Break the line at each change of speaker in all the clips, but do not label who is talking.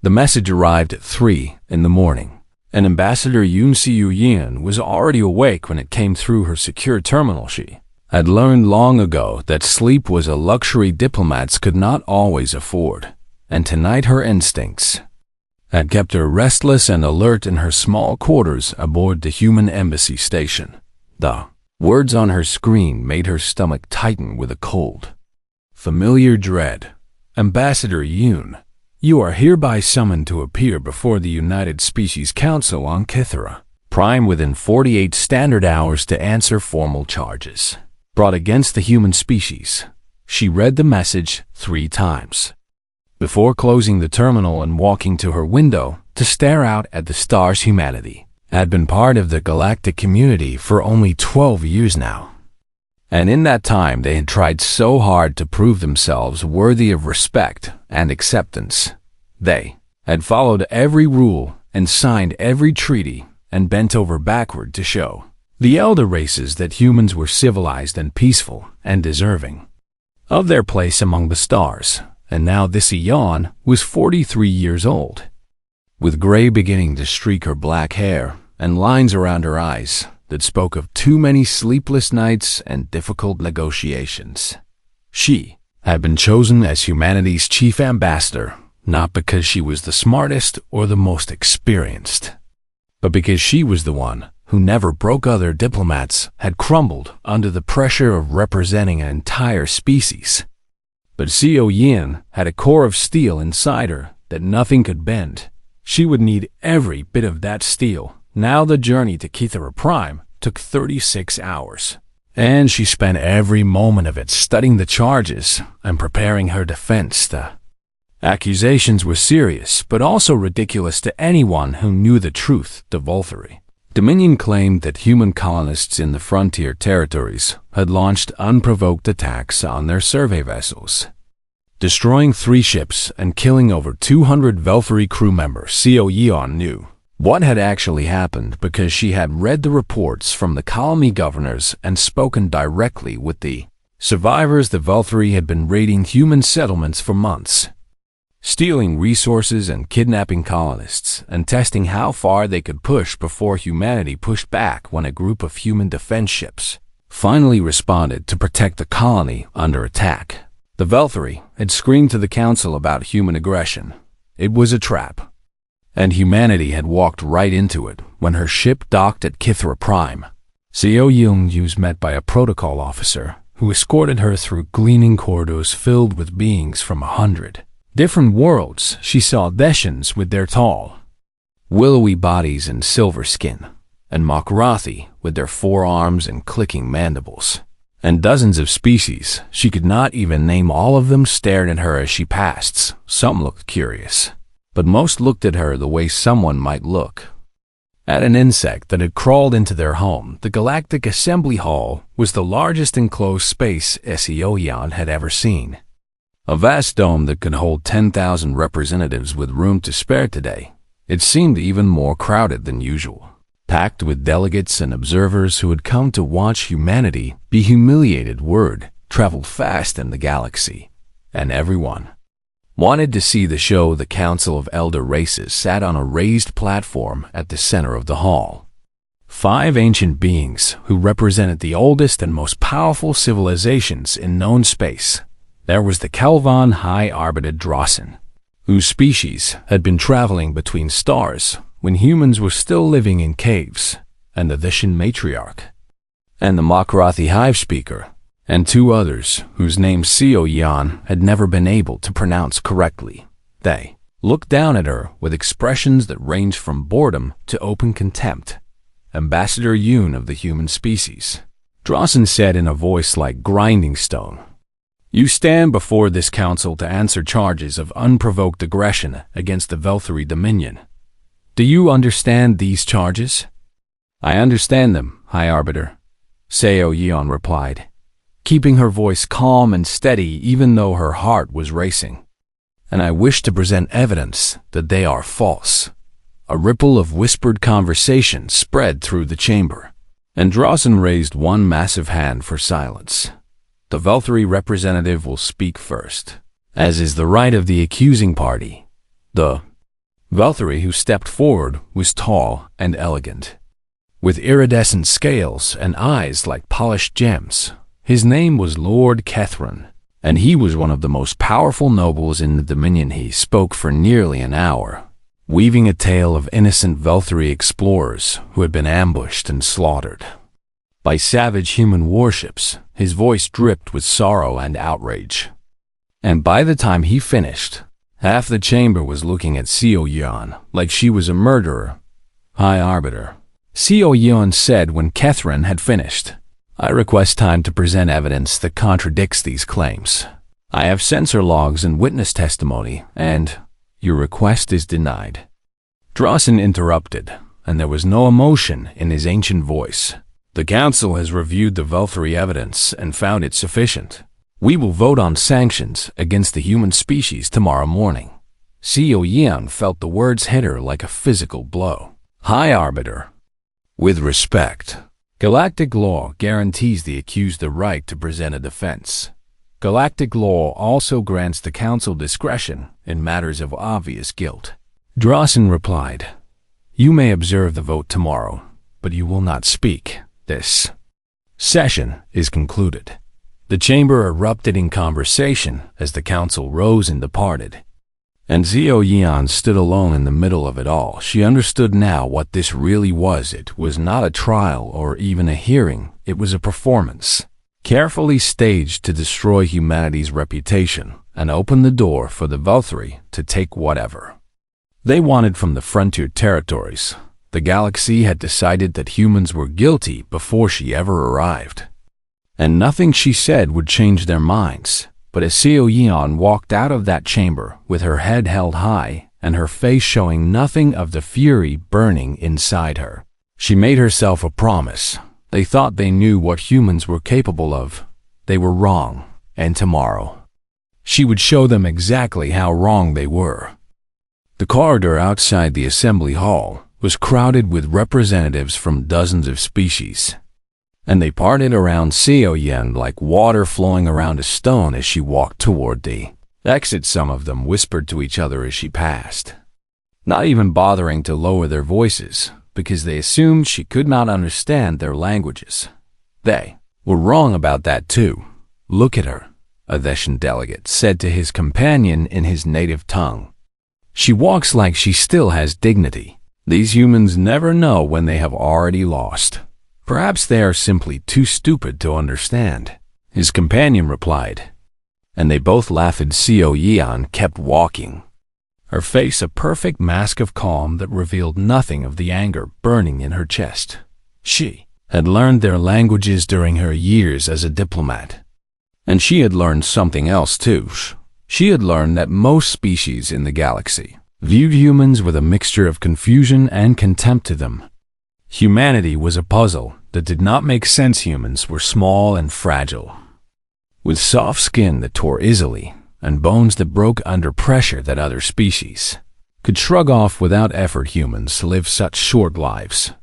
The message arrived at 3 in the morning, and Ambassador Yoon Seo-yeon was already awake when it came through her secure terminal. She had learned long ago that sleep was a luxury diplomats could not always afford, and tonight her instincts had kept her restless and alert in her small quarters aboard the human embassy station. The words on her screen made her stomach tighten with a cold, familiar dread. Ambassador Yoon, you are hereby summoned to appear before the United Species Council on Kythera Prime within 48 standard hours to answer formal charges brought against the human species. She read the message 3 times before closing the terminal and walking to her window to stare out at the stars. Humanity had been part of the galactic community for only 12 years now, and in that time they had tried so hard to prove themselves worthy of respect and acceptance. They had followed every rule and signed every treaty and bent over backward to show the elder races that humans were civilized and peaceful and deserving of their place among the stars. And now this Eon was 43 years old, with gray beginning to streak her black hair and lines around her eyes that spoke of too many sleepless nights and difficult negotiations. She had been chosen as humanity's chief ambassador, not because she was the smartest or the most experienced, but because she was the one who never broke. Other diplomats had crumbled under the pressure of representing an entire species. But Seo-yeon had a core of steel inside her that nothing could bend. She would need every bit of that steel. Now the journey to Kythera Prime took 36 hours, and she spent every moment of it studying the charges and preparing her defense. The accusations were serious, but also ridiculous to anyone who knew the truth. The Volturi Dominion claimed that human colonists in the frontier territories had launched unprovoked attacks on their survey vessels, destroying 3 ships and killing over 200 Velfari crew members. Seo-yeon knew what had actually happened because she had read the reports from the colony governors and spoken directly with the survivors. The Velfari had been raiding human settlements for months, stealing resources and kidnapping colonists, and testing how far they could push before humanity pushed back when a group of human defense ships finally responded to protect the colony under attack. The Velfari had screamed to the council about human aggression. It was a trap, and humanity had walked right into it when her ship docked at Kythera Prime. Seo-yeon was met by a protocol officer who escorted her through gleaming corridors filled with beings from 100 different worlds. She saw Deshans with their tall, willowy bodies and silver skin, and Makarathi with their 4 arms and clicking mandibles, and dozens of species. She could not even name all of them stared at her as she passed. Some looked curious, but most looked at her the way someone might look at an insect that had crawled into their home. The Galactic Assembly Hall was the largest enclosed space Seo-yeon had ever seen. A vast dome that could hold 10,000 representatives with room to spare. Today, it seemed even more crowded than usual, packed with delegates and observers who had come to watch humanity be humiliated. Word traveled fast in the galaxy, and everyone wanted to see the show. The Council of Elder Races sat on a raised platform at the center of the hall. 5 ancient beings who represented the oldest and most powerful civilizations in known space. There was the Kelvon high-orbited Drossen, whose species had been traveling between stars when humans were still living in caves, and the Vishan Matriarch, and the Makarathi Hive Speaker, and 2 others whose names Seo-yeon had never been able to pronounce correctly. They looked down at her with expressions that ranged from boredom to open contempt. Ambassador Yoon of the human species, Drossen said in a voice like grinding stone, "You stand before this council to answer charges of unprovoked aggression against the Velfari Dominion. Do you understand these charges?" "I understand them, High Arbiter," Seo-yeon replied, keeping her voice calm and steady even though her heart was racing. "And I wish to present evidence that they are false." A ripple of whispered conversation spread through the chamber, and Drossen raised one massive hand for silence. "The Velfari representative will speak first, as is the right of the accusing party." The Valtteri, who stepped forward, was tall and elegant, with iridescent scales and eyes like polished gems. His name was Lord Kethran, and he was one of the most powerful nobles in the Dominion. He spoke for nearly an hour, weaving a tale of innocent Valtteri explorers who had been ambushed and slaughtered by savage human warships. His voice dripped with sorrow and outrage. And by the time he finished, half the chamber was looking at Seo Yeon like she was a murderer. "High Arbiter," Seo Yeon said when Kethran had finished, "I request time to present evidence that contradicts these claims. I have sensor logs and witness testimony, and your request is denied." Drawson interrupted, and there was no emotion in his ancient voice. "The Council has reviewed the Valtteri evidence and found it sufficient. We will vote on sanctions against the human species tomorrow morning." Seo Yeon felt the words hit her like a physical blow. "High Arbiter, with respect, galactic law guarantees the accused the right to present a defense. Galactic law also grants the Council discretion in matters of obvious guilt." Drawson replied, "You may observe the vote tomorrow, but you will not speak. This session is concluded." The chamber erupted in conversation as the Council rose and departed. And Seo Yeon stood alone in the middle of it all. She understood now what this really was. It was not a trial or even a hearing. It was a performance, carefully staged to destroy humanity's reputation and open the door for the Valtteri to take whatever they wanted from the frontier territories. The galaxy had decided that humans were guilty before she ever arrived, and nothing she said would change their minds. But as Seo Yeon walked out of that chamber with her head held high and her face showing nothing of the fury burning inside her, she made herself a promise. They thought they knew what humans were capable of. They were wrong, and tomorrow she would show them exactly how wrong they were. The corridor outside the assembly hall was crowded with representatives from dozens of species, and they parted around Seo Yeon like water flowing around a stone as she walked toward the exit. Some of them whispered to each other as she passed, not even bothering to lower their voices because they assumed she could not understand their languages. They were wrong about that too. "Look at her," a Theshan delegate said to his companion in his native tongue. "She walks like she still has dignity. These humans never know when they have already lost. Perhaps they are simply too stupid to understand," his companion replied. And they both laughed. Seo Yeon kept walking, her face a perfect mask of calm that revealed nothing of the anger burning in her chest. She had learned their languages during her years as a diplomat, and she had learned something else too. She had learned that most species in the galaxy viewed humans with a mixture of confusion and contempt to them. Humanity was a puzzle that did not make sense. Humans were small and fragile, with soft skin that tore easily and bones that broke under pressure that other species could shrug off without effort. Humans live such short lives,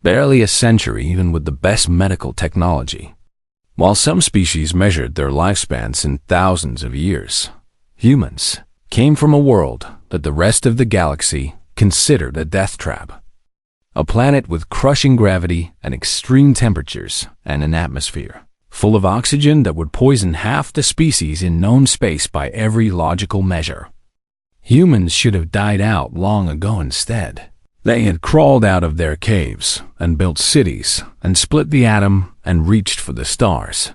barely a century even with the best medical technology, while some species measured their lifespans in thousands of years. Humans came from a world that the rest of the galaxy considered a death trap, a planet with crushing gravity and extreme temperatures and an atmosphere full of oxygen that would poison half the species in known space by every logical measure. Humans should have died out long ago. Instead, they had crawled out of their caves and built cities and split the atom and reached for the stars.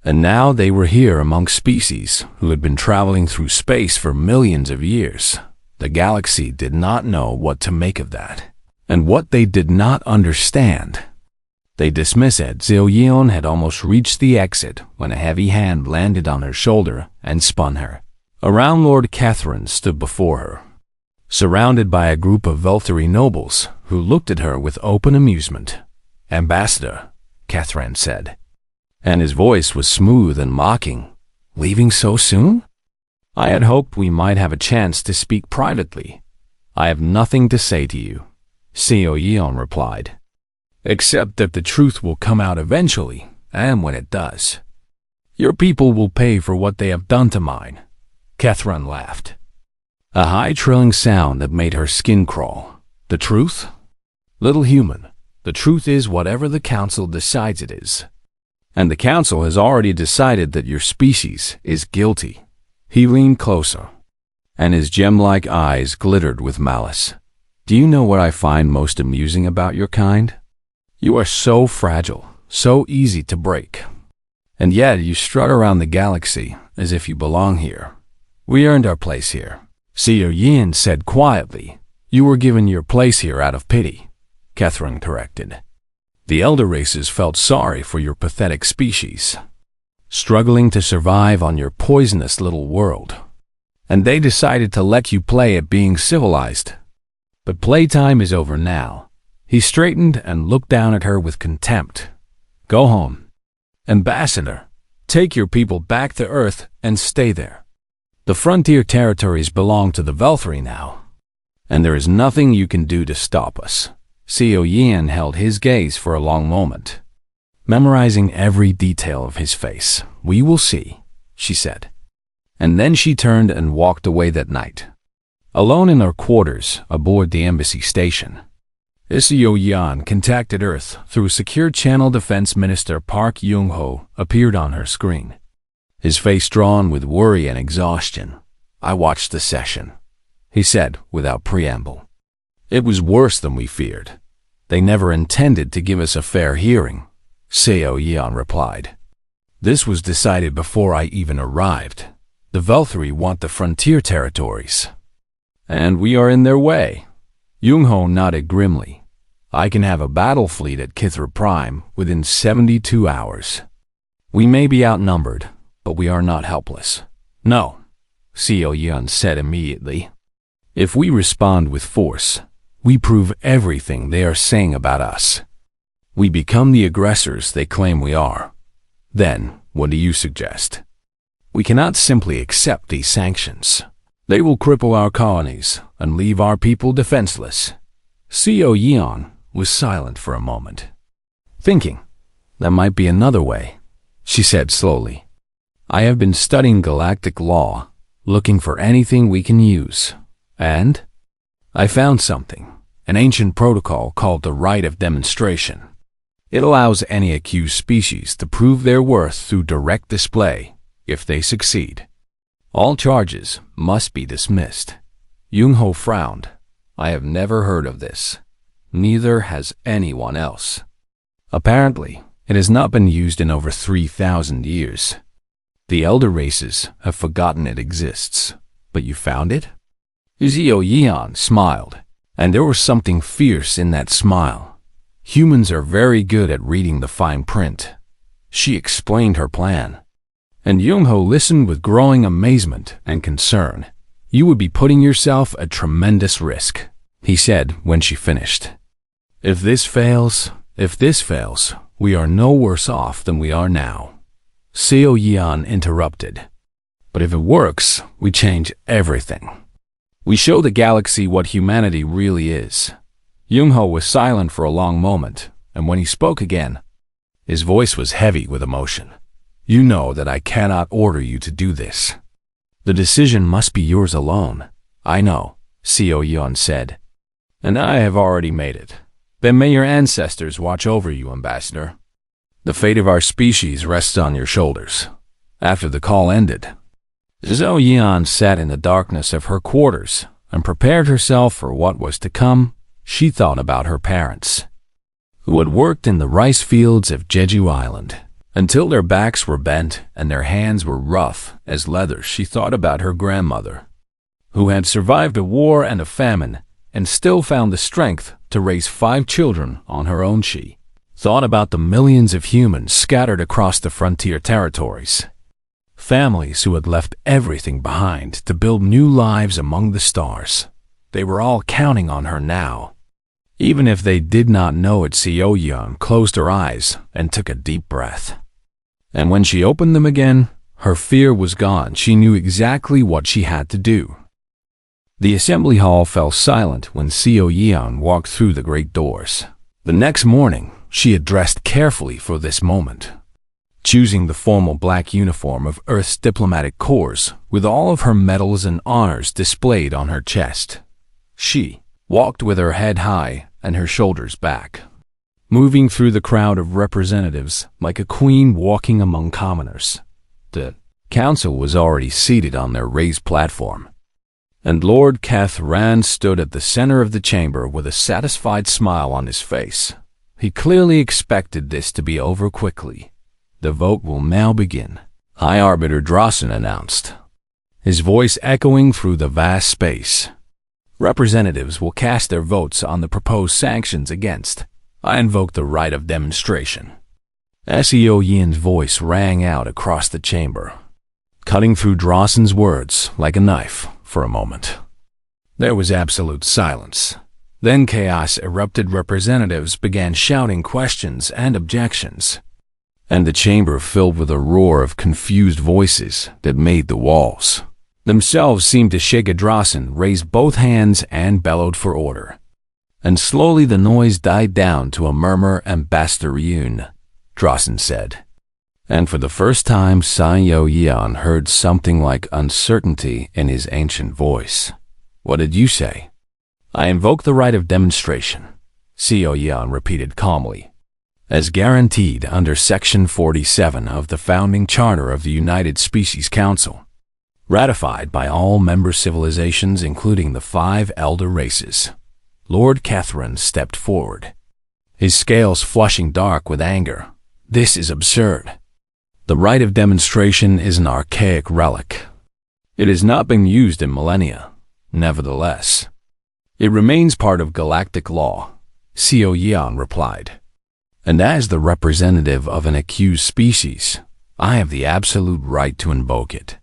And now they were here among species who had been traveling through space for millions of years. The galaxy did not know what to make of that. And what they did not understand, they dismissed it. Seo Yeon had almost reached the exit when a heavy hand landed on her shoulder and spun her around. Lord Catherine stood before her, surrounded by a group of Valtteri nobles who looked at her with open amusement. "Ambassador," Catherine said, and his voice was smooth and mocking. "Leaving so soon? I had hoped we might have a chance to speak privately." "I have nothing to say to you," Seo Yeon replied, "except that the truth will come out eventually, and when it does, your people will pay for what they have done to mine." Catherine laughed. a high trilling sound that made her skin crawl. The truth? Little human, the truth is whatever the council decides it is. And the council has already decided that your species is guilty. He leaned closer, and his gem-like eyes glittered with malice. Do you know what I find most amusing about your kind? You are so fragile, so easy to break. And yet you strut around the galaxy as if you belong here. We earned our place here. Seo Yin said quietly. You were given your place here out of pity, Catherine corrected. The elder races felt sorry for your pathetic species, struggling to survive on your poisonous little world. And they decided to let you play at being civilized. But playtime is over now. He straightened and looked down at her with contempt. Go home. Ambassador, take your people back to Earth and stay there. The frontier territories belong to the Velthri now, and there is nothing you can do to stop us. Seo Yin held his gaze for a long moment, memorizing every detail of his face. We will see, she said. And then she turned and walked away that night. Alone in her quarters aboard the embassy station, Seo Yan contacted Earth through Secure Channel. Defense Minister Park Yung-ho appeared on her screen, his face drawn with worry and exhaustion. I watched the session, he said without preamble. It was worse than we feared. They never intended to give us a fair hearing, Seo Yan replied. This was decided before I even arrived. The Velthri want the frontier territories, and we are in their way. Yung-ho nodded grimly. I can have a battle fleet at Kithra Prime within 72 hours. We may be outnumbered, but we are not helpless. No, Seo Yan said immediately. If we respond with force, we prove everything they are saying about us. We become the aggressors they claim we are. Then, what do you suggest? We cannot simply accept these sanctions. They will cripple our colonies and leave our people defenseless. Seo Yan was silent for a moment, thinking, that might be another way, she said slowly. I have been studying galactic law, looking for anything we can use, and I found something, an ancient protocol called the right of demonstration. It allows any accused species to prove their worth through direct display. If they succeed, all charges must be dismissed. Yung-ho frowned. I have never heard of this. Neither has anyone else. Apparently, it has not been used in over 3,000 years. The elder races have forgotten it exists. But you found it? Seo Yan smiled, and there was something fierce in that smile. Humans are very good at reading the fine print. She explained her plan, and Yung-ho listened with growing amazement and concern. You would be putting yourself at tremendous risk, he said when she finished. If this fails, we are no worse off than we are now. Seo Yan interrupted. But if it works, we change everything. We show the galaxy what humanity really is. Yung-ho was silent for a long moment, and when he spoke again, his voice was heavy with emotion. You know that I cannot order you to do this. The decision must be yours alone. I know, Seo Yan said. And I have already made it. Then may your ancestors watch over you, Ambassador. The fate of our species rests on your shoulders. After the call ended, Seo Yan sat in the darkness of her quarters and prepared herself for what was to come. She thought about her parents, who had worked in the rice fields of Jeju Island until their backs were bent and their hands were rough as leather. She thought about her grandmother, who had survived a war and a famine and still found the strength to raise 5 children on her own. She thought about the millions of humans scattered across the frontier territories, families who had left everything behind to build new lives among the stars. They were all counting on her now. Even if they did not know it, Seo Yan closed her eyes and took a deep breath. And when she opened them again, her fear was gone. She knew exactly what she had to do. The assembly hall fell silent when Seo Yan walked through the great doors. The next morning, she had dressed carefully for this moment. choosing the formal black uniform of Earth's diplomatic corps with all of her medals and honors displayed on her chest. She walked with her head high and her shoulders back, moving through the crowd of representatives like a queen walking among commoners. The council was already seated on their raised platform, and Lord Cathran stood at the center of the chamber with a satisfied smile on his face. He clearly expected this to be over quickly. "The vote will now begin," High Arbiter Drossen announced, his voice echoing through the vast space. "Representatives will cast their votes on the proposed sanctions against. I invoke the right of demonstration." Seo Yin's voice rang out across the chamber, cutting through Drossen's words like a knife for a moment. There was absolute silence. Then chaos erupted. Representatives began shouting questions and objections, and the chamber filled with a roar of confused voices that made the walls themselves seem to shake. Drossen raised both hands and bellowed for order, and slowly the noise died down to a murmur. "Ambassador Yun," Drossen said. And for the first time, Sio Yan heard something like uncertainty in his ancient voice. "What did you say?" "I invoke the right of demonstration," Sio Yan repeated calmly. "As guaranteed under Section 47 of the founding charter of the United Species Council, ratified by all member civilizations including the 5 elder races." Lord Cathran stepped forward, his scales flushing dark with anger. "This is absurd. The right of demonstration is an archaic relic. It has not been used in millennia. Nevertheless, it remains part of galactic law," Sio Yan replied. "And as the representative of an accused species, I have the absolute right to invoke it,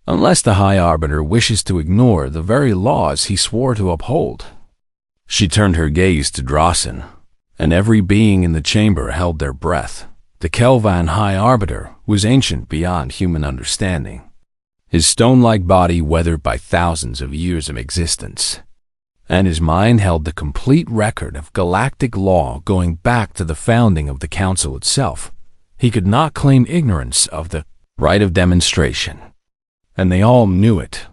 unless the High Arbiter wishes to ignore the very laws he swore to uphold." She turned her gaze to Drossen, and every being in the chamber held their breath. The Kelvan High Arbiter was ancient beyond human understanding, his stone-like body weathered by thousands of years of existence, and his mind held the complete record of galactic law going back to the founding of the Council itself. He could not claim ignorance of the right of demonstration, and they all knew it.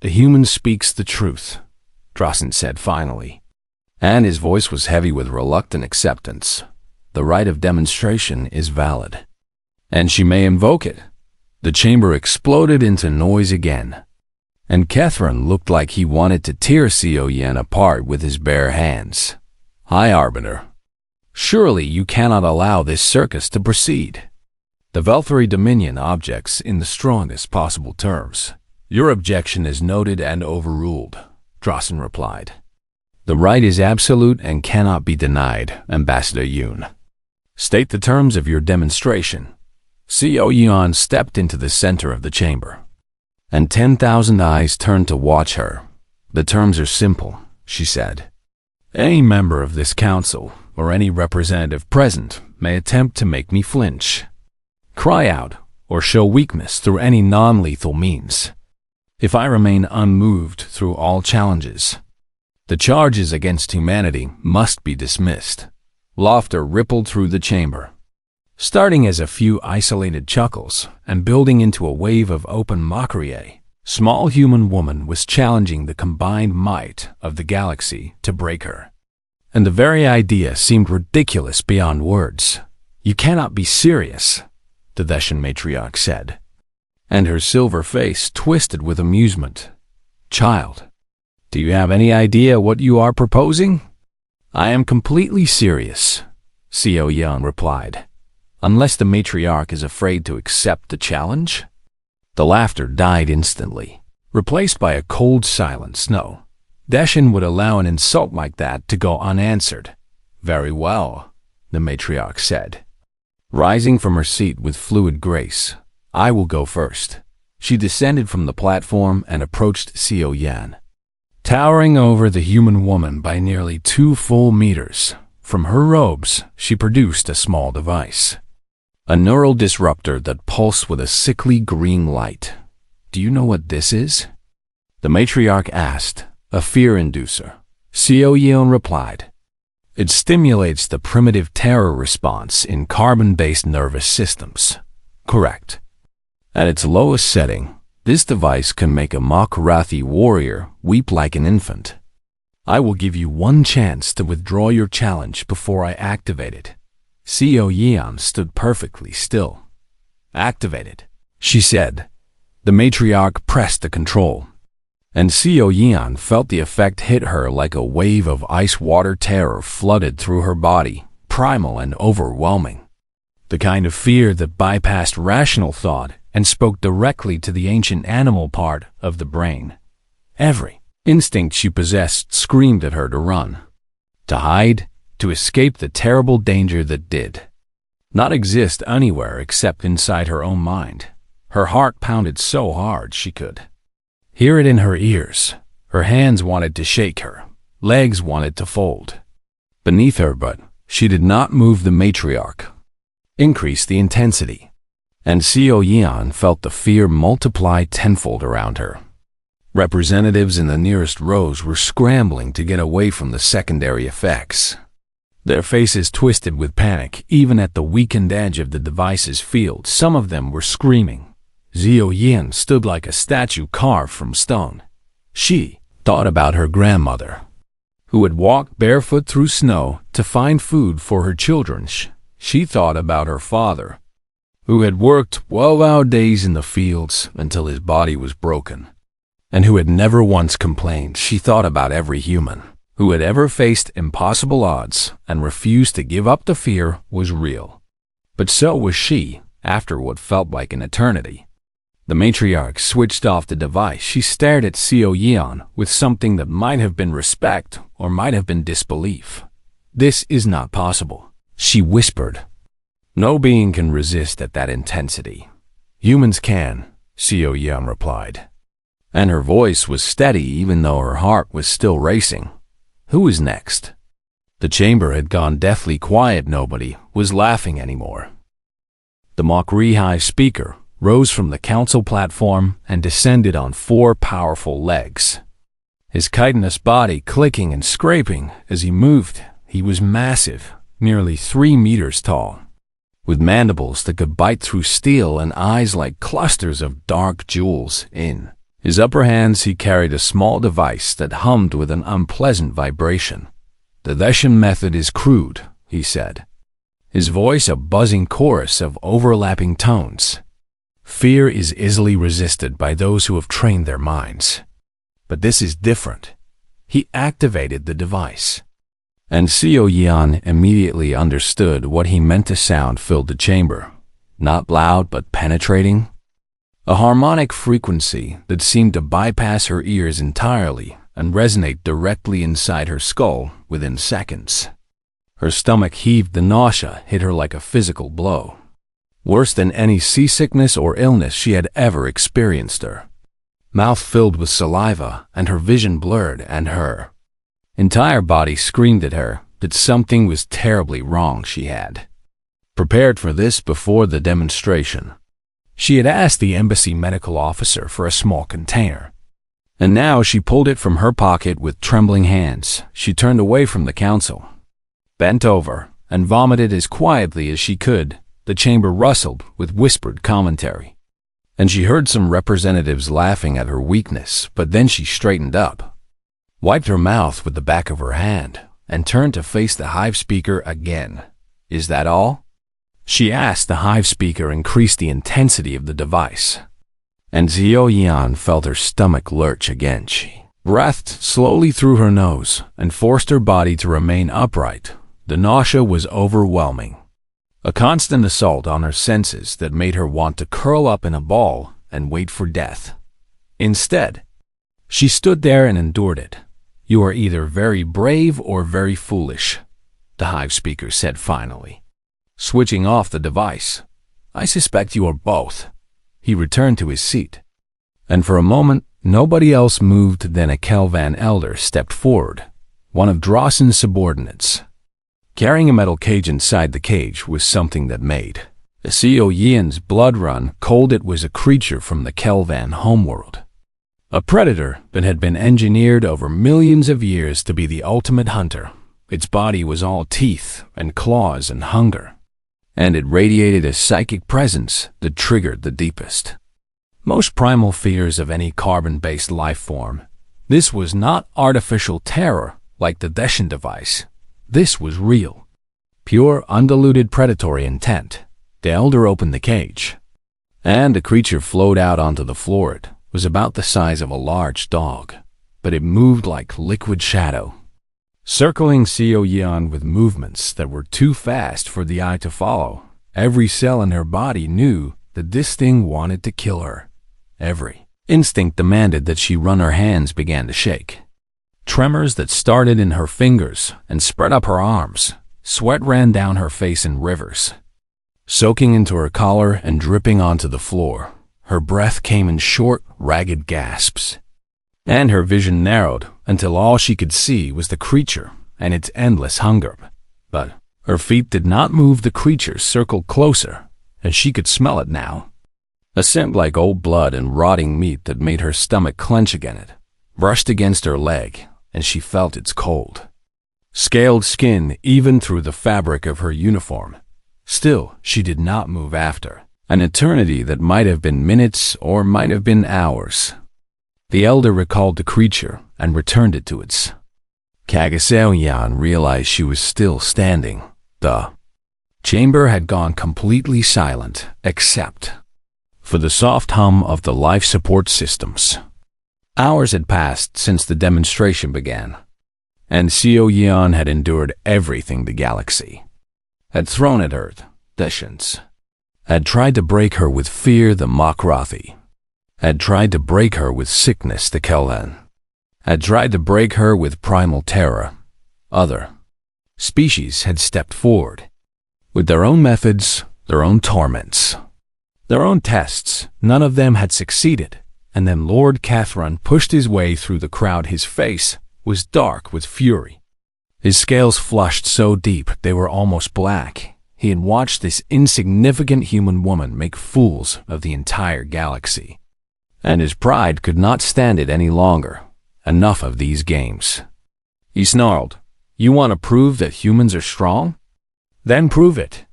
"The human speaks the truth," Drossen said finally, and his voice was heavy with reluctant acceptance. "The right of demonstration is valid, and she may invoke it." The chamber exploded into noise again, and Cathran looked like he wanted to tear Sio Yan apart with his bare hands. "High Arbiter, surely you cannot allow this circus to proceed. The Velthari Dominion objects in the strongest possible terms. Your objection is noted and overruled," Drossen replied. "The right is absolute and cannot be denied, Ambassador Yun. State the terms of your demonstration." Sio Yan stepped into the center of the chamber, and 10,000 eyes turned to watch her. "The terms are simple," she said. "Any member of this council, or any representative present, may attempt to make me flinch, cry out, or show weakness through any non-lethal means. If I remain unmoved through all challenges, the charges against humanity must be dismissed." Laughter rippled through the chamber, starting as a few isolated chuckles and building into a wave of open mockery. A small human woman was challenging the combined might of the galaxy to break her, and the very idea seemed ridiculous beyond words. "You cannot be serious," the Theshan matriarch said, and her silver face twisted with amusement. "Child, do you have any idea what you are proposing?" "I am completely serious," Sio Yan replied, "unless the matriarch is afraid to accept the challenge." The laughter died instantly, replaced by a cold silence. No, Deshin would allow an insult like that to go unanswered. "Very well," the matriarch said, rising from her seat with fluid grace. "I will go first." She descended from the platform and approached Sio Yan, towering over the human woman by nearly 2 full meters. From her robes, she produced a small device, a neural disruptor that pulsed with a sickly green light. "Do you know what this is?" the matriarch asked. "A fear inducer," Sio Yan replied. "It stimulates the primitive terror response in carbon-based nervous systems. Correct. At its lowest setting, this device can make a mock-wrathy warrior weep like an infant. I will give you one chance to withdraw your challenge before I activate it. Seo Yeon stood perfectly still. Activated, she said. The matriarch pressed the control, and Seo Yeon felt the effect hit her like a wave of ice-water terror flooded through her body, primal and overwhelming. The kind of fear that bypassed rational thought and spoke directly to the ancient animal part of the brain. Every instinct she possessed screamed at her to run, to hide, to escape the terrible danger that did not exist anywhere except inside her own mind. Her heart pounded so hard she could hear it in her ears. Her hands wanted to shake, her legs wanted to fold beneath her, but she did not move. The matriarch increased the intensity, and Seo Yeon felt the fear multiply tenfold around her. Representatives in the nearest rows were scrambling to get away from the secondary effects. Their faces twisted with panic, even at the weakened edge of the device's field. Some of them were screaming. Seo Yeon stood like a statue carved from stone. She thought about her grandmother, who had walked barefoot through snow to find food for her children. She thought about her father, who had worked 12-hour days in the fields until his body was broken, and who had never once complained. She thought about every human who had ever faced impossible odds and refused to give up. The fear was real, but so was she. After what felt like an eternity, the matriarch switched off the device. She stared at Seo Yeon with something that might have been respect or might have been disbelief. "This is not possible," she whispered. "No being can resist at that intensity." "Humans can," Seo Yeon replied, and her voice was steady even though her heart was still racing. "Who is next?" The chamber had gone deathly quiet. Nobody was laughing anymore. The mock-high speaker rose from the council platform and descended on 4 powerful legs, his chitinous body clicking and scraping as he moved. He was massive, nearly 3 meters tall, with mandibles that could bite through steel and eyes like clusters of dark jewels. In his upper hands he carried a small device that hummed with an unpleasant vibration. "The Deshan method is crude," he said, his voice a buzzing chorus of overlapping tones. "Fear is easily resisted by those who have trained their minds. But this is different." He activated the device, and Seo Yeon immediately understood what he meant. A sound filled the chamber, not loud but penetrating, a harmonic frequency that seemed to bypass her ears entirely and resonate directly inside her skull within seconds. Her stomach heaved. The nausea hit her like a physical blow, worse than any seasickness or illness she had ever experienced. Her mouth filled with saliva and her vision blurred, and her entire body screamed at her that something was terribly wrong. She had prepared for this before the demonstration. She had asked the embassy medical officer for a small container, and now she pulled it from her pocket with trembling hands. She turned away from the council, bent over, and vomited as quietly as she could. The chamber rustled with whispered commentary, and she heard some representatives laughing at her weakness. But then she straightened up, wiped her mouth with the back of her hand, and turned to face the hive speaker again. "Is that all?" she asked. The hive speaker increased the intensity of the device, and Seo Yeon felt her stomach lurch again. She breathed slowly through her nose and forced her body to remain upright. The nausea was overwhelming, a constant assault on her senses that made her want to curl up in a ball and wait for death. Instead, she stood there and endured it. "You are either very brave or very foolish," the hive speaker said finally, switching off the device. "I suspect you are both." He returned to his seat, and for a moment nobody else moved. Then a Kelvan elder stepped forward, one of Drawson's subordinates. Carrying a metal cage inside the cage was something that made Seo Yeon's blood run cold. It was a creature from the Kelvan homeworld, a predator that had been engineered over millions of years to be the ultimate hunter. Its body was all teeth and claws and hunger. and it radiated a psychic presence that triggered the deepest, most primal fears of any carbon-based life form. This was not artificial terror like the Deshin device. This was real, pure, undiluted predatory intent. The elder opened the cage, and the creature flowed out onto the floor. It was about the size of a large dog, but it moved like liquid shadow, circling Xiao Yan with movements that were too fast for the eye to follow. Every cell in her body knew that this thing wanted to kill her. Every instinct demanded that she run. Her hands began to shake. Tremors that started in her fingers and spread up her arms. Sweat ran down her face in rivers, soaking into her collar and dripping onto the floor. Her breath came in short, ragged gasps, and her vision narrowed until all she could see was the creature and its endless hunger. But her feet did not move. The creature circled closer, and she could smell it now. A scent like old blood and rotting meat that made her stomach clench again. It brushed against her leg, and she felt its cold, scaled skin even through the fabric of her uniform. Still, she did not move. After an eternity that might have been minutes or might have been hours, the elder recalled the creature and returned it to its. Kagaseo Yan realized she was still standing. The chamber had gone completely silent, except for the soft hum of the life support systems. Hours had passed since the demonstration began, and Xiao Yan had endured everything the galaxy had thrown at her. Deshins had tried to break her with fear. The Makrathi had tried to break her with sickness. The Kellan had tried to break her with primal terror. Other species had stepped forward with their own methods, their own torments, their own tests. None of them had succeeded. And then Lord Catherine pushed his way through the crowd. His face was dark with fury. His scales flushed so deep they were almost black. He had watched this insignificant human woman make fools of the entire galaxy, and his pride could not stand it any longer. Enough of these games. He snarled, "You want to prove that humans are strong? Then prove it."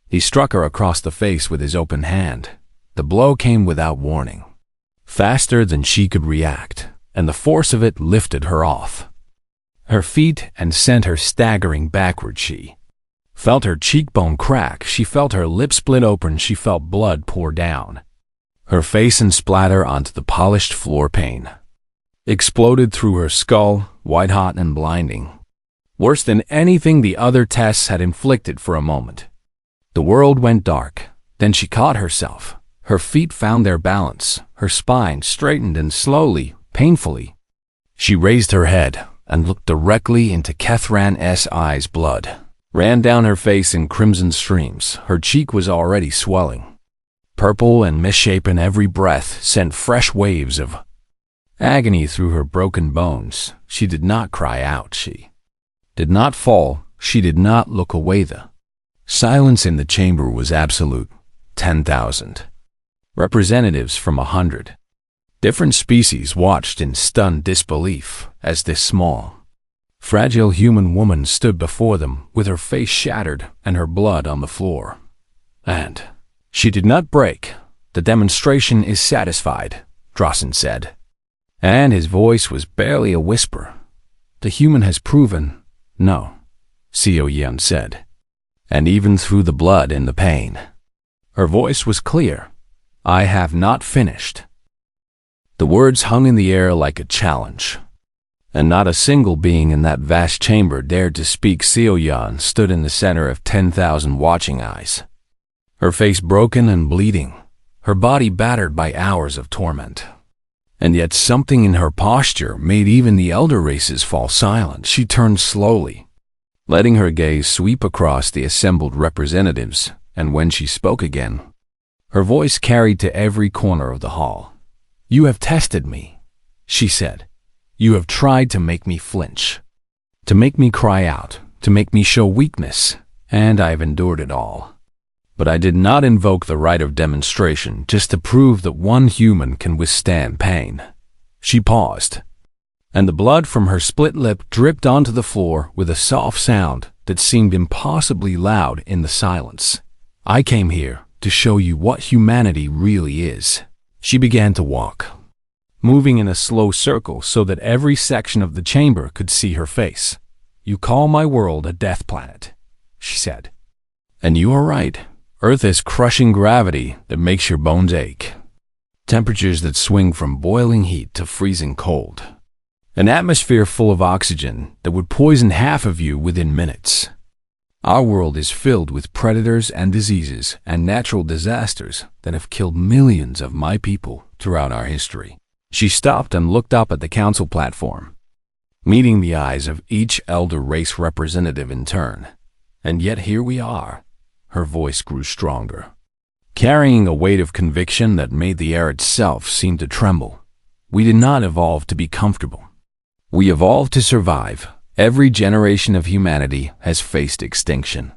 He struck her across the face with his open hand. The blow came without warning, faster than she could react, and the force of it lifted her off her feet and sent her staggering backward. She felt her cheekbone crack. She felt her lip split open. She felt blood pour down her face and splatter onto the polished floor. Pain exploded through her skull, white-hot and blinding, worse than anything the other tests had inflicted. For a moment, the world went dark. Then she caught herself. Her feet found their balance. Her spine straightened, and slowly, painfully, she raised her head and looked directly into Catherine's eyes. Blood ran down her face in crimson streams. Her cheek was already swelling, purple and misshapen. Every breath sent fresh waves of agony through her broken bones. She did not cry out. She did not fall. She did not look away. The silence in the chamber was absolute. 10,000 representatives from 100 different species watched in stunned disbelief as this small, fragile human woman stood before them with her face shattered and her blood on the floor. And she did not break. "The demonstration is satisfied," Drossen said, and his voice was barely a whisper. "The human has proven." "No," Xiao Yan said, and even through the blood and the pain, her voice was clear, "I have not finished." The words hung in the air like a challenge, and not a single being in that vast chamber dared to speak. Xiao Yan stood in the center of 10,000 watching eyes, her face broken and bleeding, her body battered by hours of torment. And yet something in her posture made even the elder races fall silent. She turned slowly, letting her gaze sweep across the assembled representatives, and when she spoke again, her voice carried to every corner of the hall. "You have tested me," she said. "You have tried to make me flinch, to make me cry out, to make me show weakness, and I have endured it all. But I did not invoke the right of demonstration just to prove that one human can withstand pain." She paused, and the blood from her split lip dripped onto the floor with a soft sound that seemed impossibly loud in the silence. I came here to show you what humanity really is." She began to walk, moving in a slow circle so that every section of the chamber could see her face. "You call my world a death planet," she said. "And you are right. Earth has crushing gravity that makes your bones ache. Temperatures that swing from boiling heat to freezing cold. An atmosphere full of oxygen that would poison half of you within minutes. Our world is filled with predators and diseases and natural disasters that have killed millions of my people throughout our history." She stopped and looked up at the council platform, meeting the eyes of each elder race representative in turn. "And yet here we are." Her voice grew stronger, carrying a weight of conviction that made the air itself seem to tremble. "We did not evolve to be comfortable. We evolved to survive. Every generation of humanity has faced extinction,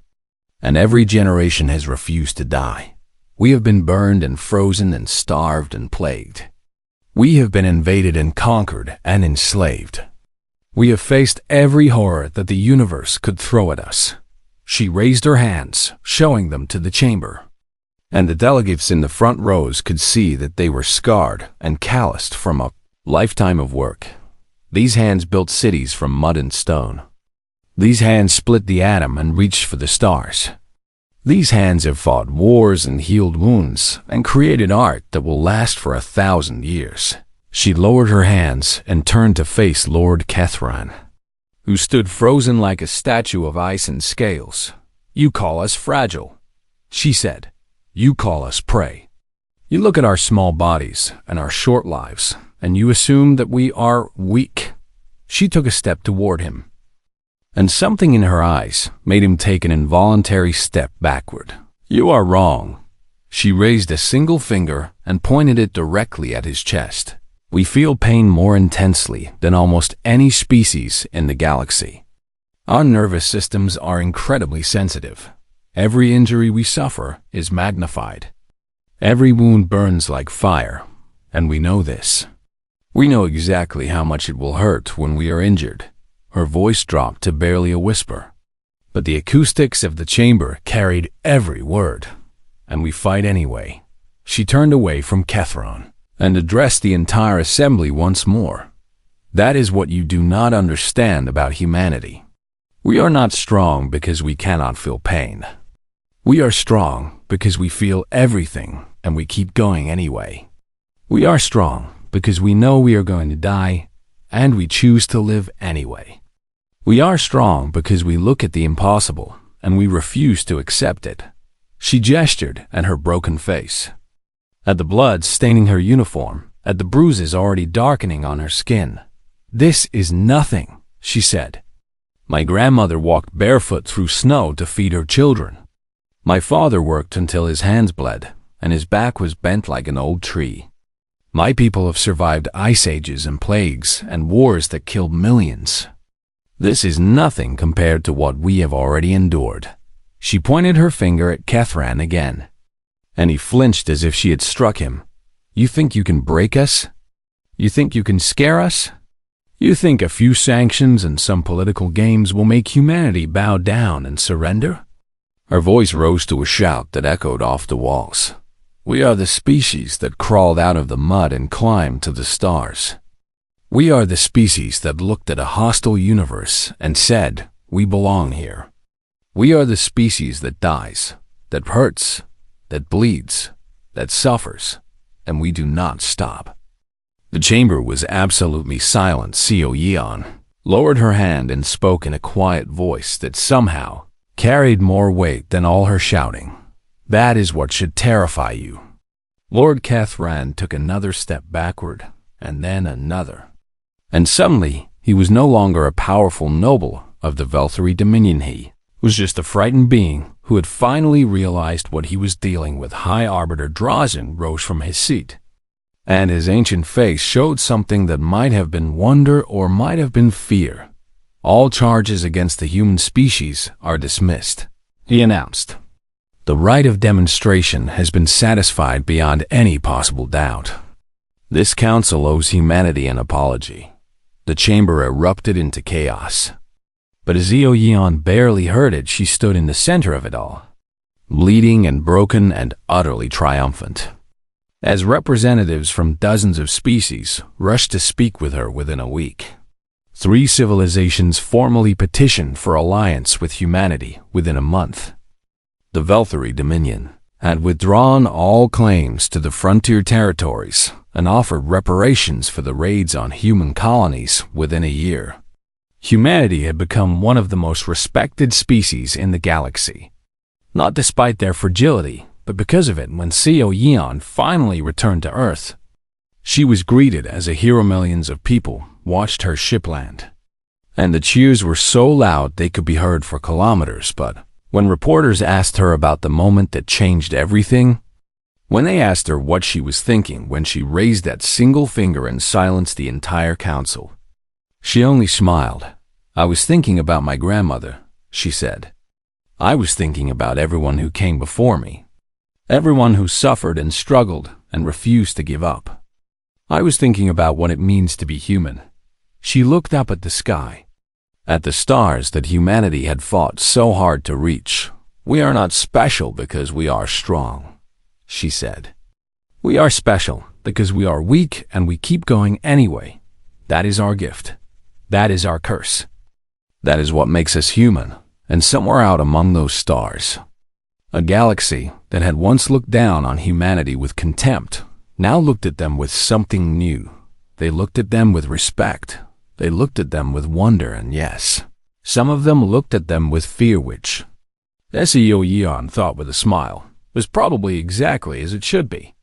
and every generation has refused to die. We have been burned and frozen and starved and plagued. We have been invaded and conquered and enslaved. We have faced every horror that the universe could throw at us." She raised her hands, showing them to the chamber, and the delegates in the front rows could see that they were scarred and calloused from a lifetime of work. These hands built cities from mud and stone. These hands split the atom and reached for the stars. These hands have fought wars and healed wounds and created art that will last for 1,000 years. She lowered her hands and turned to face Lord Kethran, who stood frozen like a statue of ice and scales. "You call us fragile," she said. "You call us prey. You look at our small bodies and our short lives, and you assume that we are weak." She took a step toward him, and something in her eyes made him take an involuntary step backward. "You are wrong." She raised a single finger and pointed it directly at his chest. "We feel pain more intensely than almost any species in the galaxy. Our nervous systems are incredibly sensitive. Every injury we suffer is magnified. Every wound burns like fire, and we know this. We know exactly how much it will hurt when we are injured." Her voice dropped to barely a whisper, but the acoustics of the chamber carried every word. "And we fight anyway." She turned away from Kethron and addressed the entire assembly once more. "That is what you do not understand about humanity. We are not strong because we cannot feel pain. We are strong because we feel everything and we keep going anyway. We are strong because we know we are going to die, and we choose to live anyway. We are strong because we look at the impossible, and we refuse to accept it." She gestured at her broken face, at the blood staining her uniform, at the bruises already darkening on her skin. "This is nothing," she said. "My grandmother walked barefoot through snow to feed her children. My father worked until his hands bled, and his back was bent like an old tree. My people have survived ice ages and plagues and wars that killed millions. This is nothing compared to what we have already endured." She pointed her finger at Kethran again, and he flinched as if she had struck him. "You think you can break us? You think you can scare us? You think a few sanctions and some political games will make humanity bow down and surrender?" Her voice rose to a shout that echoed off the walls. "We are the species that crawled out of the mud and climbed to the stars. We are the species that looked at a hostile universe and said, 'We belong here.' We are the species that dies, that hurts, that bleeds, that suffers, and we do not stop." The chamber was absolutely silent. Seo Yeon lowered her hand and spoke in a quiet voice that somehow carried more weight than all her shouting. "That is what should terrify you." Lord Kethran took another step backward, and then another. And suddenly, he was no longer a powerful noble of the Velthari Dominion. He was just a frightened being who had finally realized what he was dealing with. High Arbiter Drazen rose from his seat, and his ancient face showed something that might have been wonder or might have been fear. "All charges against the human species are dismissed," he announced. "The right of demonstration has been satisfied beyond any possible doubt. This council owes humanity an apology." The chamber erupted into chaos, but as Eo Yeon barely heard it, she stood in the center of it all. bleeding and broken and utterly triumphant. As representatives from dozens of species rushed to speak with her within a week, 3 civilizations formally petitioned for alliance with humanity within a month. The Velthari Dominion had withdrawn all claims to the frontier territories and offered reparations for the raids on human colonies within a year. Humanity had become one of the most respected species in the galaxy, not despite their fragility, but because of it. When Seo Yeon finally returned to Earth, she was greeted as a hero. Millions of people watched her ship land, and the cheers were so loud they could be heard for kilometers. But when reporters asked her about the moment that changed everything, when they asked her what she was thinking when she raised that single finger and silenced the entire council, she only smiled. "I was thinking about my grandmother," she said. "I was thinking about everyone who came before me, everyone who suffered and struggled and refused to give up. I was thinking about what it means to be human." She looked up at the sky, at the stars that humanity had fought so hard to reach. "We are not special because we are strong," she said. "We are special because we are weak and we keep going anyway. That is our gift. That is our curse. That is what makes us human." And somewhere out among those stars, a galaxy that had once looked down on humanity with contempt now looked at them with something new. They looked at them with respect. They looked at them with wonder, and yes, some of them looked at them with fear, which Seo Yeon thought with a smile was probably exactly as it should be.